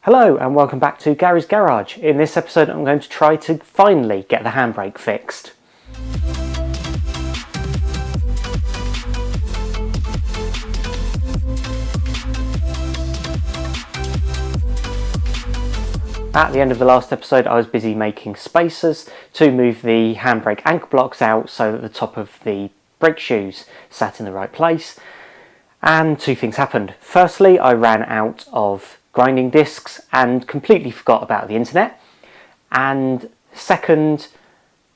Hello and welcome back to Gary's Garage. In this episode I'm going to try to finally get the handbrake fixed. At the end of the last episode I was busy making spacers to move the handbrake anchor blocks out so that the top of the brake shoes sat in the right place. And two things happened. Firstly, I ran out of grinding discs and completely forgot about the internet. And second,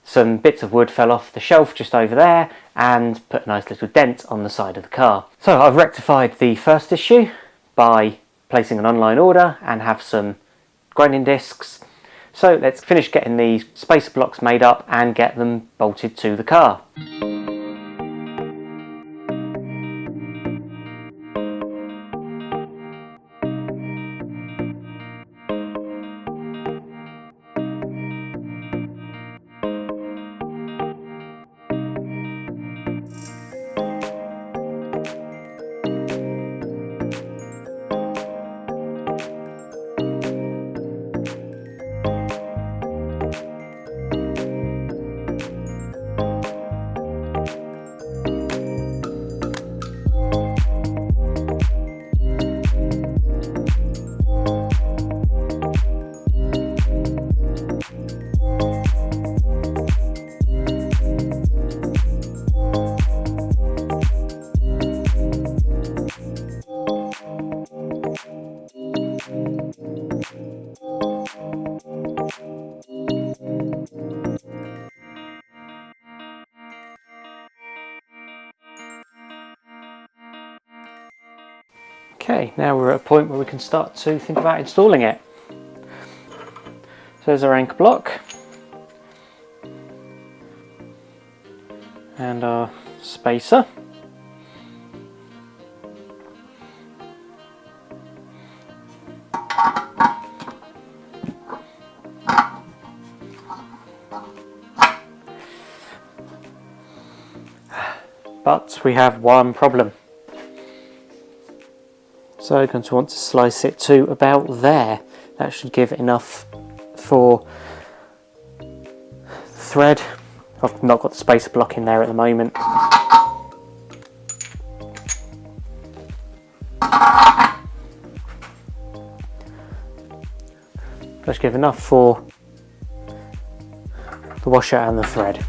some bits of wood fell off the shelf just over there and put a nice little dent on the side of the car. So I've rectified the first issue by placing an online order and have some grinding discs. So let's finish getting these spacer blocks made up and get them bolted to the car. Okay, now we're at a point where we can start to think about installing it. So there's our anchor block and our spacer. But we have one problem. So I'm going to want to slice it to about there. That should give enough for thread. I've not got the spacer block in there at the moment. That should give enough for the washer and the thread.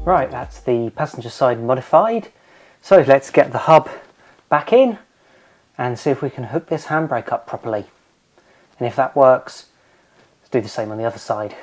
Right, that's the passenger side modified. So let's get the hub back in and see if we can hook this handbrake up properly. And if that works, let's do the same on the other side.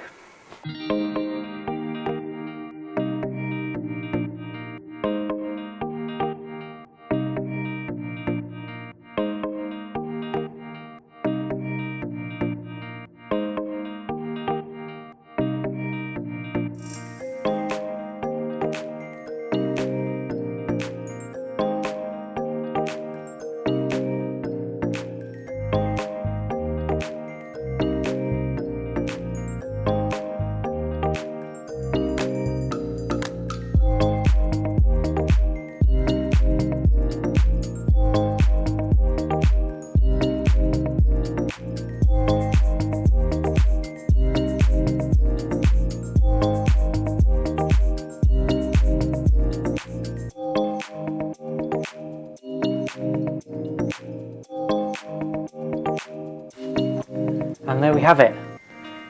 And there we have it.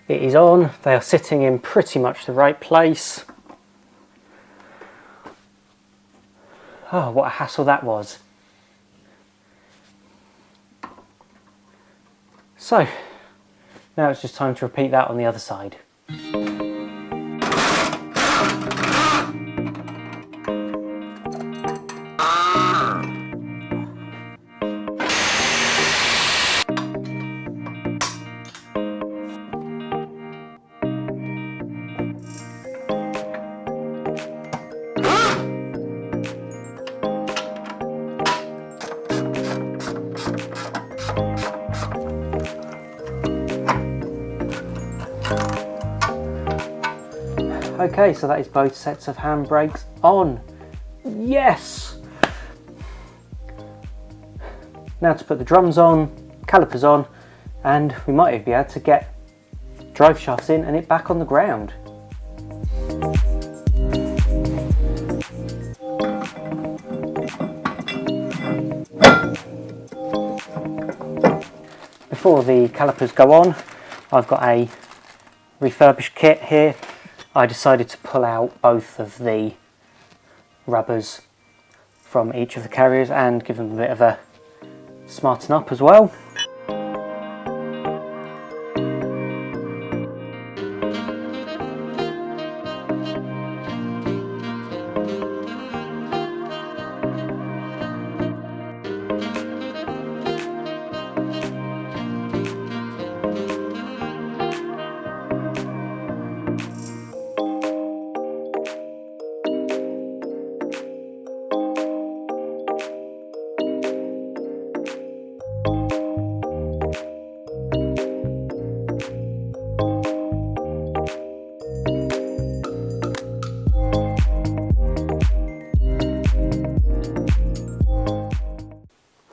It is on. They are sitting in pretty much the right place. Oh, what a hassle that was. So, now it's just time to repeat that on the other side. Okay, so that is both sets of handbrakes on. Yes! Now to put the drums on, calipers on, and we might even be able to get drive shafts in and it back on the ground. Before the calipers go on, I've got a refurbished kit here. I decided to pull out both of the rubbers from each of the carriers and give them a bit of a smarten up as well.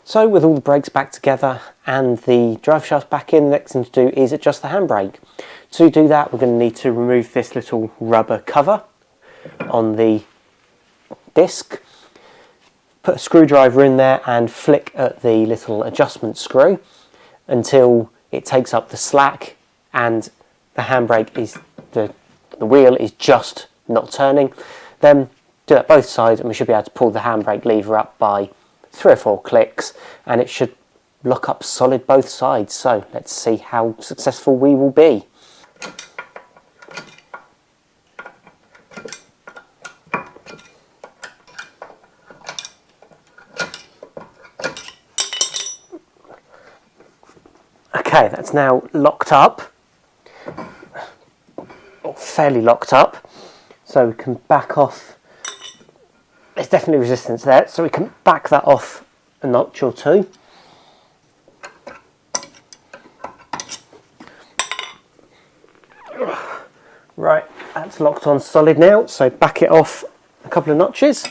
So with all the brakes back together and the drive shaft back in, the next thing to do is adjust the handbrake. To do that, we're going to need to remove this little rubber cover on the disc, put a screwdriver in there and flick at the little adjustment screw until it takes up the slack and the handbrake is, the wheel is just not turning. Then do that both sides and we should be able to pull the handbrake lever up by 3 or 4 clicks and it should lock up solid both sides. So let's see how successful we will be. Okay, that's now locked up, or fairly locked up, so we can back off. There's definitely resistance there, so we can back that off a notch or two. Right, that's locked on solid now, so back it off a couple of notches.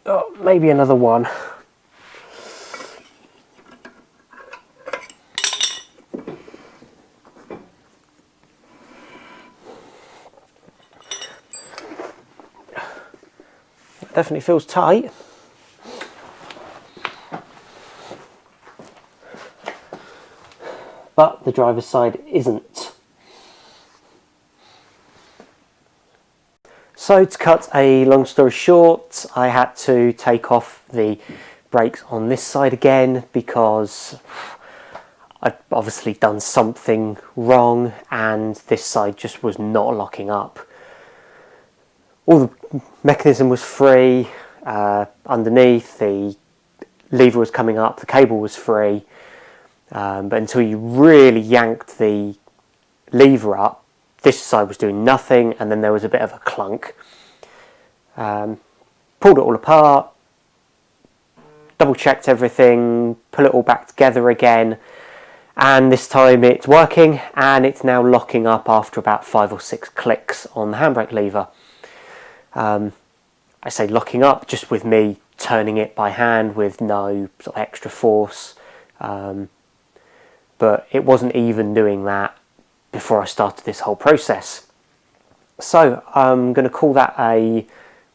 Oh, maybe another one. Definitely feels tight. But the driver's side isn't. So to cut a long story short, I had to take off the brakes on this side again because I'd obviously done something wrong and this side just was not locking up. All the mechanism was free underneath, the lever was coming up, the cable was free, but until you really yanked the lever up, this side was doing nothing and then there was a bit of a clunk. Pulled it all apart, double checked everything, pull it all back together again, and this time it's working and it's now locking up after about 5 or 6 clicks on the handbrake lever. I say locking up just with me turning it by hand with no sort of extra force, but it wasn't even doing that before I started this whole process. So I'm going to call that a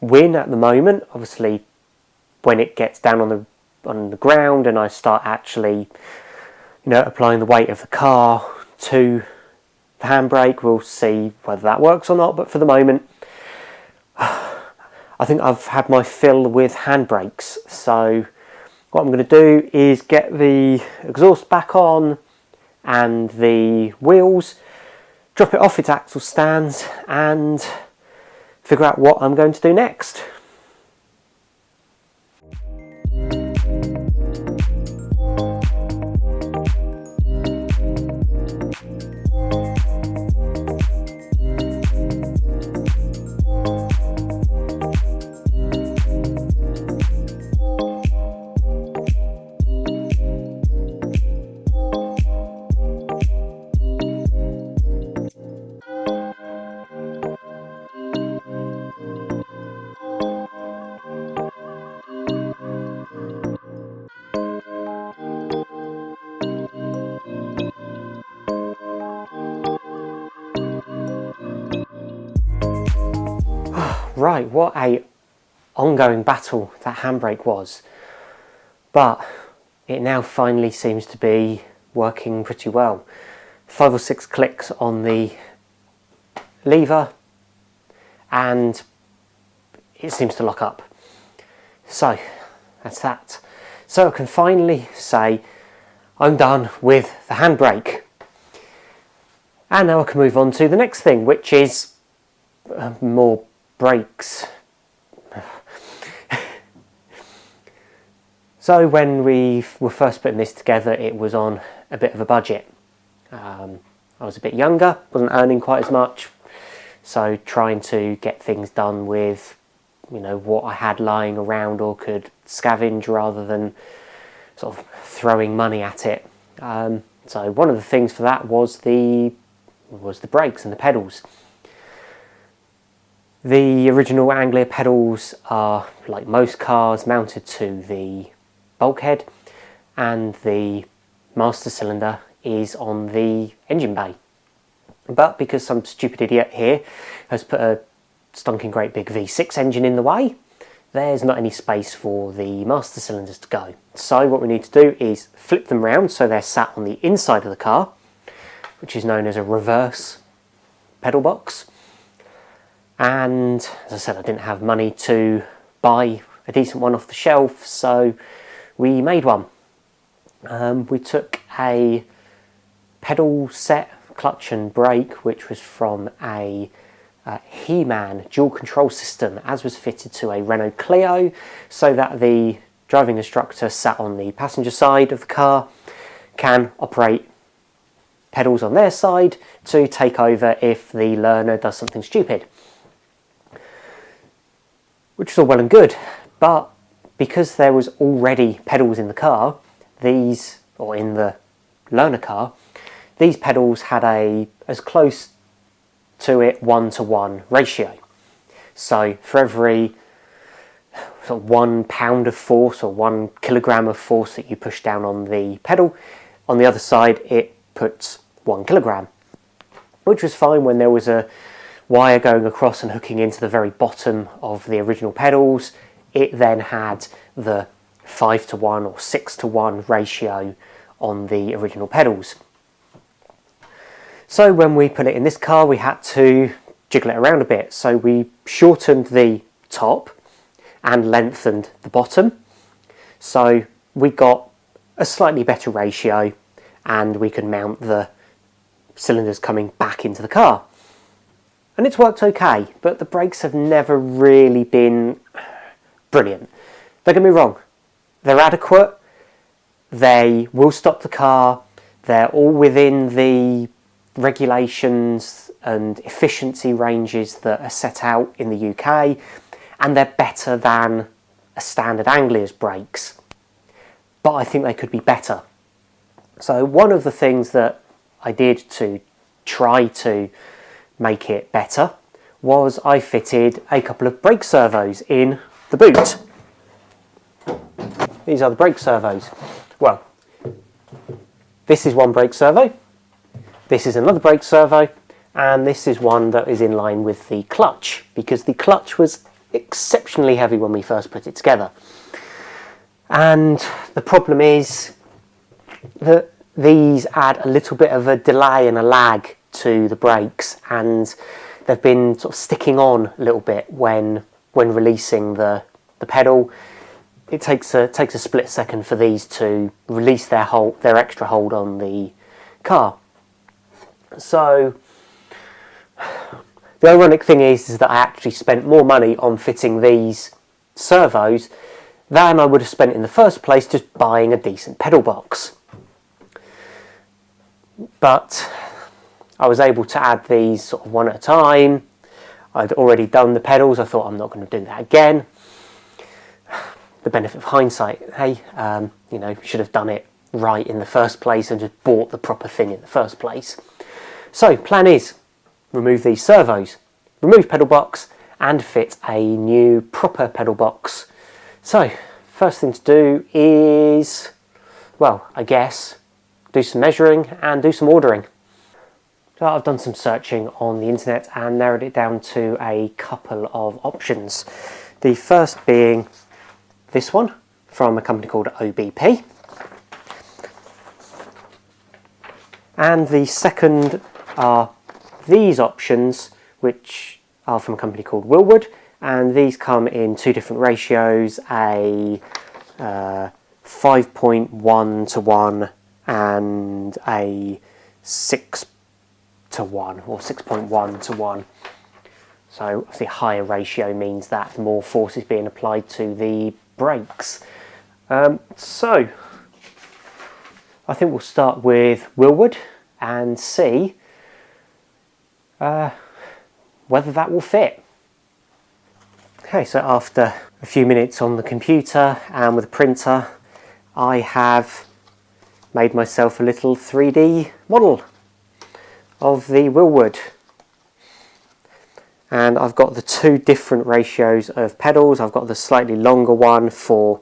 win at the moment. Obviously when it gets down on the ground and I start actually, you know, applying the weight of the car to the handbrake, we'll see whether that works or not, but for the moment I think I've had my fill with handbrakes. So what I'm going to do is get the exhaust back on and the wheels, drop it off its axle stands and figure out what I'm going to do next. Right, what a ongoing battle that handbrake was. But it now finally seems to be working pretty well. 5 or 6 clicks on the lever and it seems to lock up. So that's that. So I can finally say I'm done with the handbrake. And now I can move on to the next thing, which is more brakes. So when we were first putting this together, it was on a bit of a budget. I was a bit younger, wasn't earning quite as much, so trying to get things done with, you know, what I had lying around or could scavenge rather than sort of throwing money at it. So one of the things for that was the brakes and the pedals. The original Anglia pedals are, like most cars, mounted to the bulkhead, and the master cylinder is on the engine bay. But because some stupid idiot here has put a stunking great big V6 engine in the way, there's not any space for the master cylinders to go. So what we need to do is flip them round so they're sat on the inside of the car, which is known as a reverse pedal box. And as I said, I didn't have money to buy a decent one off the shelf, so we made one. We took a pedal set, clutch and brake, which was from a He-Man dual control system, as was fitted to a Renault Clio, so that the driving instructor sat on the passenger side of the car can operate pedals on their side to take over if the learner does something stupid. Which is all well and good, but because there was already pedals in the car, or in the learner car, these pedals had as close to it 1-to-1 ratio. So for every sort of 1 pound of force or 1 kilogram of force that you push down on the pedal, on the other side it puts 1 kilogram, which was fine when there was a wire going across and hooking into the very bottom of the original pedals. It then had the 5-to-1 or 6-to-1 ratio on the original pedals. So when we put it in this car, we had to jiggle it around a bit. So we shortened the top and lengthened the bottom. So we got a slightly better ratio and we could mount the cylinders coming back into the car. And it's worked okay, but the brakes have never really been brilliant. Don't get me wrong, they're adequate, they will stop the car, they're all within the regulations and efficiency ranges that are set out in the UK, and they're better than a standard Anglia's brakes. But I think they could be better. So one of the things that I did to try to make it better was I fitted a couple of brake servos in the boot. These are the brake servos. Well, this is one brake servo, this is another brake servo, and this is one that is in line with the clutch, because the clutch was exceptionally heavy when we first put it together. And the problem is that these add a little bit of a delay and a lag to the brakes, and they've been sort of sticking on a little bit when releasing the pedal. It takes a split second for these to release their extra hold on the car. So the ironic thing is that I actually spent more money on fitting these servos than I would have spent in the first place just buying a decent pedal box. But I was able to add these sort of one at a time. I'd already done the pedals. I thought I'm not going to do that again. The benefit of hindsight, hey, you should have done it right in the first place and just bought the proper thing in the first place. So, plan is, remove these servos, remove pedal box, and fit a new proper pedal box. So, first thing to do is, well, I guess, do some measuring and do some ordering. So I've done some searching on the internet and narrowed it down to a couple of options. The first being this one from a company called OBP. And the second are these options, which are from a company called Wilwood, and these come in two different ratios, a 5.1 to 1 and a 6 to 1 or 6.1 to 1. So obviously a higher ratio means that more force is being applied to the brakes. So I think we'll start with Wilwood and see whether that will fit. Okay, so after a few minutes on the computer and with a printer, I have made myself a little 3D model of the Wilwood. And I've got the two different ratios of pedals. I've got the slightly longer one for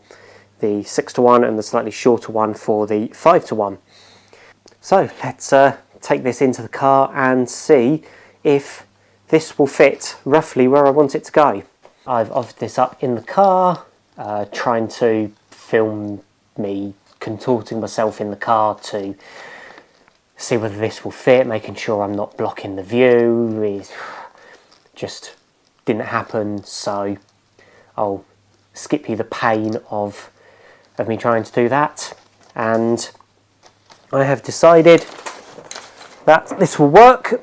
the 6 to 1 and the slightly shorter one for the 5 to 1. So let's take this into the car and see if this will fit roughly where I want it to go. I've offered this up in the car, trying to film me contorting myself in the car to see whether this will fit, making sure I'm not blocking the view. It just didn't happen, so I'll skip you the pain of me trying to do that. And I have decided that this will work.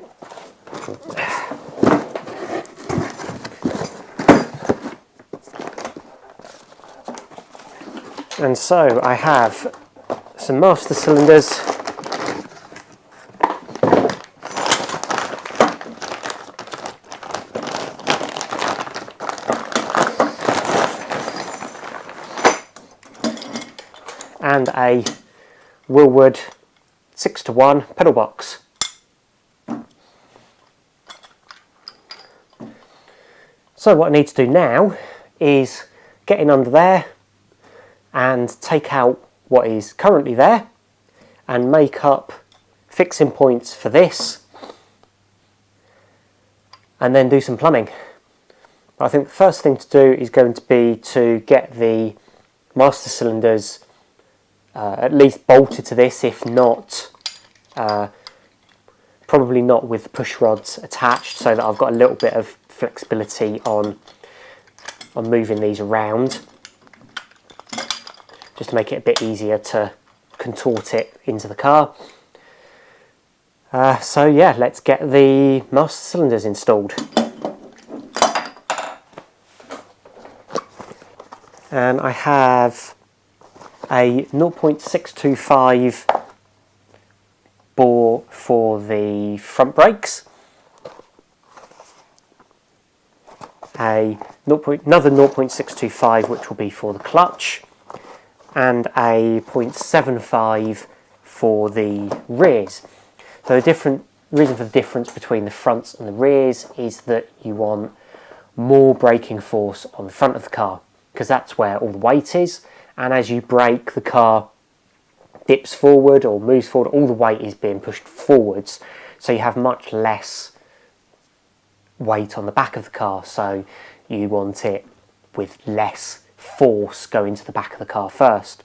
And so I have some master cylinders and a Wilwood 6 to 1 pedal box. So what I need to do now is get in under there and take out what is currently there and make up fixing points for this and then do some plumbing. I think the first thing to do is going to be to get the master cylinders at least bolted to this, if not, probably not with push rods attached, so that I've got a little bit of flexibility on moving these around, just to make it a bit easier to contort it into the car. So yeah, let's get the master cylinders installed. And I have a 0.625 bore for the front brakes, another 0.625 which will be for the clutch, and a 0.75 for the rears. So the reason for the difference between the fronts and the rears is that you want more braking force on the front of the car, because that's where all the weight is, and as you brake, the car dips forward or moves forward, all the weight is being pushed forwards, so you have much less weight on the back of the car, so you want it with less force going to the back of the car first.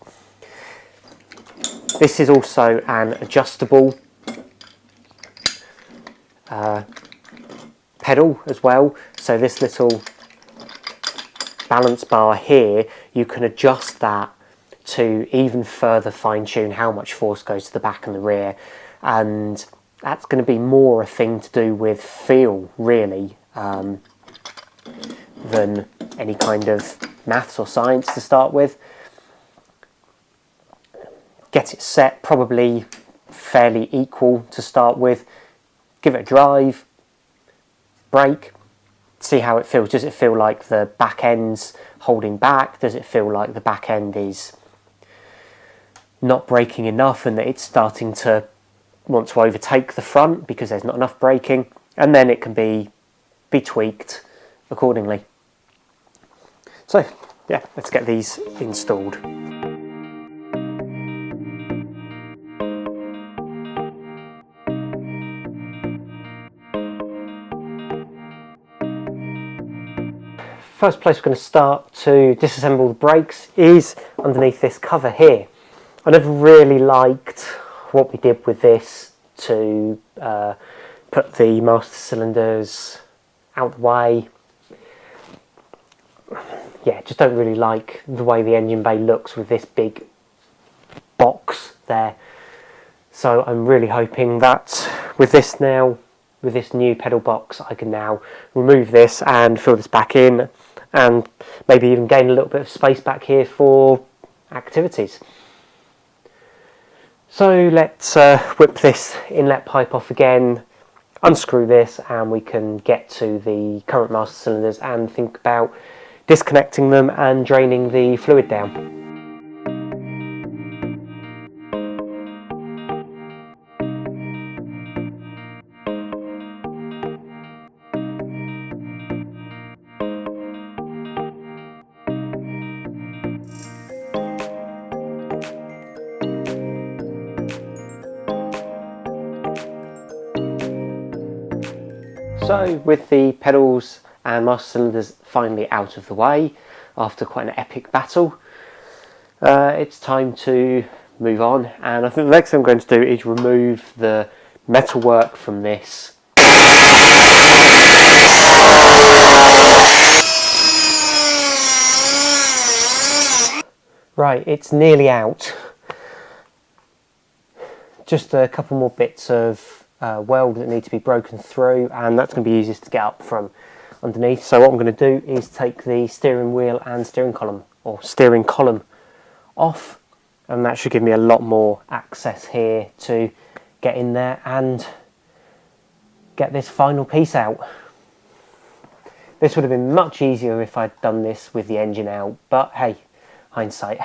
This is also an adjustable pedal as well, so this little balance bar here, you can adjust that to even further fine-tune how much force goes to the back and the rear, and that's going to be more a thing to do with feel really than any kind of maths or science to start with. Get it set probably fairly equal to start with, give it a drive, brake, see how it feels. Does it feel like the back end's holding back? Does it feel like the back end is not braking enough and that it's starting to want to overtake the front because there's not enough braking? And then it can be tweaked accordingly. So yeah, let's get these installed. First place we're going to start to disassemble the brakes is underneath this cover here. I never really liked what we did with this to put the master cylinders out the way. Yeah, just don't really like the way the engine bay looks with this big box there. So I'm really hoping that with this now, with this new pedal box, I can now remove this and fill this back in and maybe even gain a little bit of space back here for activities. So let's whip this inlet pipe off again, unscrew this, and we can get to the current master cylinders and think about disconnecting them and draining the fluid down. So with the pedals and master cylinders finally out of the way after quite an epic battle, it's time to move on, and I think the next thing I'm going to do is remove the metalwork from this. Right, it's nearly out. Just a couple more bits of weld that need to be broken through, and that's going to be easiest to get up from underneath. So what I'm going to do is take the steering wheel and steering column off, and that should give me a lot more access here to get in there and get this final piece out. This would have been much easier if I'd done this with the engine out, but hey, hindsight.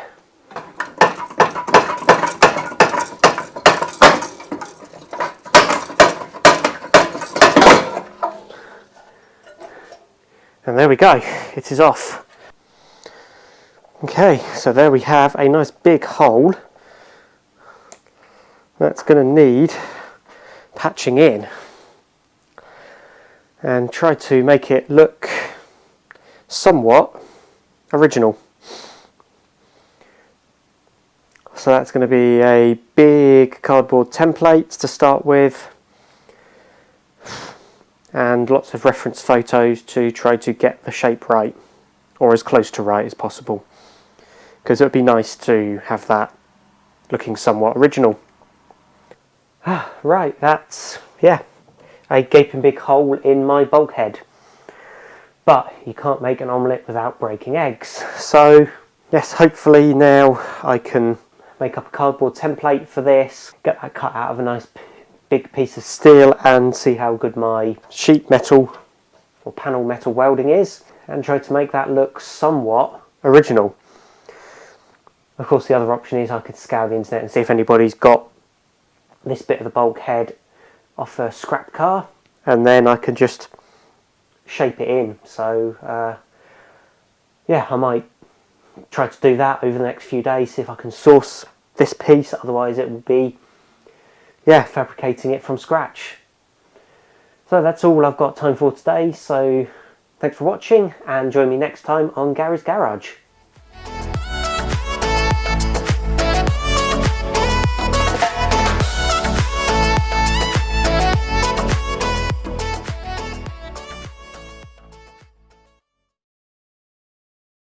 And there we go, it is off. Okay, so there we have a nice big hole that's going to need patching in, and try to make it look somewhat original. So that's going to be a big cardboard template to start with, and lots of reference photos to try to get the shape right, or as close to right as possible, because it would be nice to have that looking somewhat original. Right, that's, yeah, a gaping big hole in my bulkhead. But you can't make an omelette without breaking eggs. So yes, hopefully now I can make up a cardboard template for this, get that cut out of a nice big piece of steel, and see how good my sheet metal or panel metal welding is, and try to make that look somewhat original. Of course, the other option is I could scour the internet and see if anybody's got this bit of the bulkhead off a scrap car, and then I can just shape it in. So yeah, I might try to do that over the next few days, see if I can source this piece. Otherwise it will be, yeah, fabricating it from scratch. So that's all I've got time for today, so thanks for watching, and join me next time on Garry's Garage.